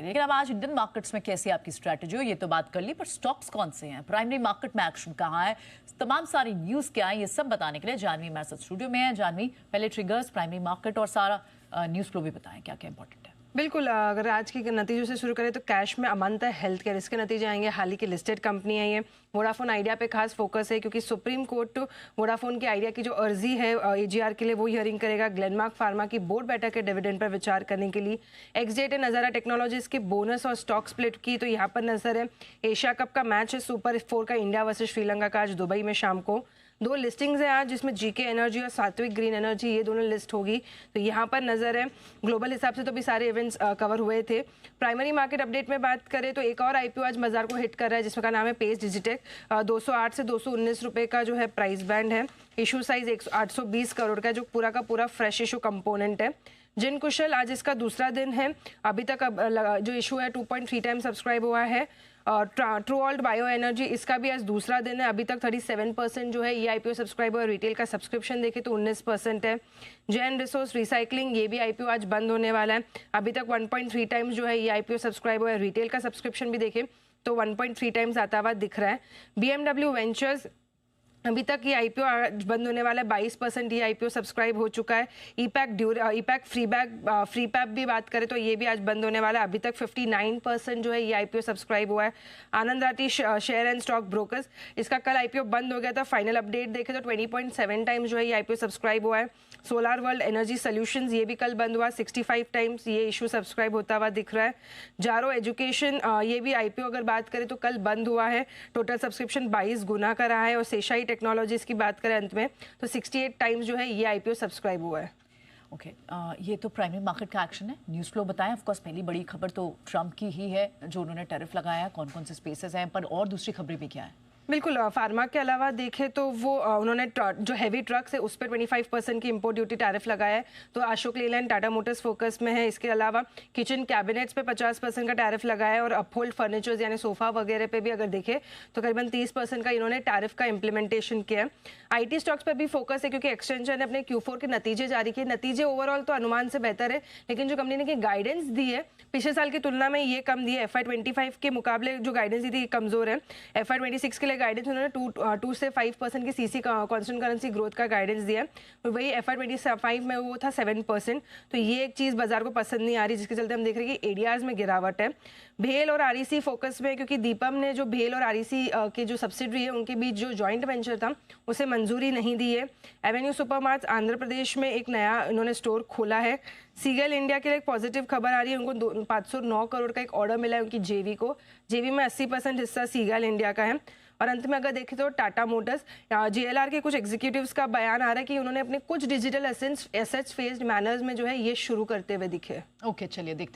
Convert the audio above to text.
के लिए। लेकिन अब आज इंडियन मार्केट्स में कैसी आपकी स्ट्रैटेजी हो, ये तो बात कर ली, पर स्टॉक्स कौन से हैं, प्राइमरी मार्केट में एक्शन कहाँ है, तमाम सारी न्यूज़ क्या है, ये सब बताने के लिए जानवी हमारे साथ स्टूडियो में है। जानवी, पहले ट्रिगर्स, प्राइमरी मार्केट और सारा न्यूज़ फ्लो भी बताएं, क्या क्या इंपॉर्टेंट है। बिल्कुल, अगर आज के नतीजों से शुरू करें तो कैश में अमानता हेल्थ केयर, इसके नतीजे आएंगे। हाल ही की लिस्टेड कंपनी है ये। वोडाफोन आइडिया पे खास फोकस है क्योंकि सुप्रीम कोर्ट वोडाफोन के आइडिया की जो अर्जी है एजीआर के लिए वो हियरिंग करेगा। ग्लेनमार्क फार्मा की बोर्ड बैठक है डिविडेंड पर विचार करने के लिए। एक्सडेट है नज़ारा टेक्नोलॉजीज के बोनस और स्टॉक स्प्लिट की, तो यहाँ पर नजर है। एशिया कप का मैच है सुपर 4 का इंडिया वर्सेज श्रीलंका का आज दुबई में शाम को। 2 लिस्टिंग्स हैं आज जिसमें जीके एनर्जी और सात्विक ग्रीन एनर्जी, ये दोनों लिस्ट होगी। तो यहाँ पर नज़र है। ग्लोबल हिसाब से तो भी सारे इवेंट्स कवर हुए थे। प्राइमरी मार्केट अपडेट में बात करें तो एक और आईपीओ आज बाजार को हिट कर रहा है जिसका नाम है पेस डिजिटेक। 208 से 219 रुपये का जो है प्राइस बैंड है। इशू साइज 820 करोड़ का, जो पूरा का पूरा फ्रेश इशू कंपोनेंट है। जिन कुशल आज इसका दूसरा दिन है। अभी तक जो इशू है 2.3 टाइम सब्सक्राइब हुआ है। ट्रूऑल्ट बायो एनर्जी, इसका भी आज दूसरा दिन है। अभी तक 37% जो है ये आईपीओ सब्सक्राइब हुआ है। रिटेल का सब्सक्रिप्शन देखे तो 19% है। जैन रिसोर्स रिसाइकलिंग, ये भी आईपीओ आज बंद होने वाला है। अभी तक 1.3 टाइम्स जो है ये आईपीओ सब्सक्राइब हुआ है। रिटेल का सब्सक्रिप्शन भी देखें तो 1.3 टाइम्स आता हुआ दिख रहा है। बीएमडब्ल्यू वेंचर्स, अभी तक ये आईपीओ बंद होने वाला है। 22% ये आईपीओ सब्सक्राइब हो चुका है। ईपैक फ्री पैप भी बात करें तो ये भी आज बंद होने वाला है। अभी तक 59% जो है ये आईपीओ सब्सक्राइब हुआ है। Anand Rathi share and stock brokers, इसका कल आईपीओ बंद हो गया था। फाइनल अपडेट देखें तो 20.7 टाइम्स जो है ये आईपीओ सब्सक्राइब हुआ है। सोलार वर्ल्ड एनर्जी सोल्यूशंस, ये भी कल बंद हुआ। 65 टाइम्स ये इशू सब्सक्राइब होता हुआ दिख रहा है। जारो एजुकेशन, ये भी आईपीओ अगर बात करें तो कल बंद हुआ है। टोटल सब्सक्रिप्शन 22 गुना का रहा है। और सेशाई टेक्नोलॉजीज की बात करें अंत में तो 68 टाइम्स जो है ये आईपीओ सब्सक्राइब हुआ है। ओके, ये तो प्राइमरी मार्केट का एक्शन है। न्यूज़ फ्लो बताएं। ऑफ कोर्स पहली बड़ी खबर तो ट्रंप की ही है, जो उन्होंने टैरिफ लगाया है। कौन कौन से स्पेसेस हैं, पर और दूसरी खबरें भी क्या है? बिल्कुल, फार्मा के अलावा देखें तो वो उन्होंने जो हैवी ट्रक्स है उस पर 25% की इंपोर्ट ड्यूटी टैरिफ लगाया है। तो अशोक लेलैंड टाटा मोटर्स फोकस में है। इसके अलावा किचन कैबिनेट्स पे 50% का टैरिफ लगाया है। और अपहोल्ड फर्नीचर्स यानी सोफा वगैरह पे भी अगर देखें तो करीबन 30% का इन्होंने टैरिफ का इम्प्लीमेंटेशन किया है। आईटी स्टॉक्स पर भी फोकस है क्योंकि एक्सचेंजर ने अपने Q4 के नतीजे जारी किए। नतीजे ओवरऑल तो अनुमान से बेहतर है, लेकिन जो कंपनी ने गाइडेंस दी है पिछले साल की तुलना में ये कम दी है। FY25 के मुकाबले जो गाइडेंस दी थी कमजोर है। FY26 के लिए गाइडेंस उन्होंने 2 से 5% की सीसी कांस्टेंट करेंसी ग्रोथ का गाइडेंस दिया। वही FY25 में वो था 7%। तो ये एक चीज़ बाजार को पसंद नहीं आ रही, जिसके चलते हम देख रहे हैं कि एडीआर्स में गिरावट है। भेल और आरईसी फोकस में, क्योंकि दीपम ने जो भेल और आरईसी के जो सब्सिडरी है उनके बीच जो जॉइंट वेंचर था उसे मंजूरी नहीं दी है। एवेन्यू सुपरमार्ट्स आंध्र प्रदेश में एक नया इन्होंने स्टोर खोला है। सीगल इंडिया के लिए एक पॉजिटिव खबर आ रही है। उनको 509 करोड़ का एक ऑर्डर मिला है उनकी जेवी को। जेवी में 80% हिस्सा सीगल इंडिया का है। और अंत में अगर देखें तो टाटा मोटर्स, जेएलआर के कुछ एग्जीक्यूटिव्स का बयान आ रहा है कि उन्होंने अपने कुछ डिजिटल एसेट्स फेज्ड मैनर्स में जो है ये शुरू करते हुए दिखे। ओके, चलिए देखते हैं।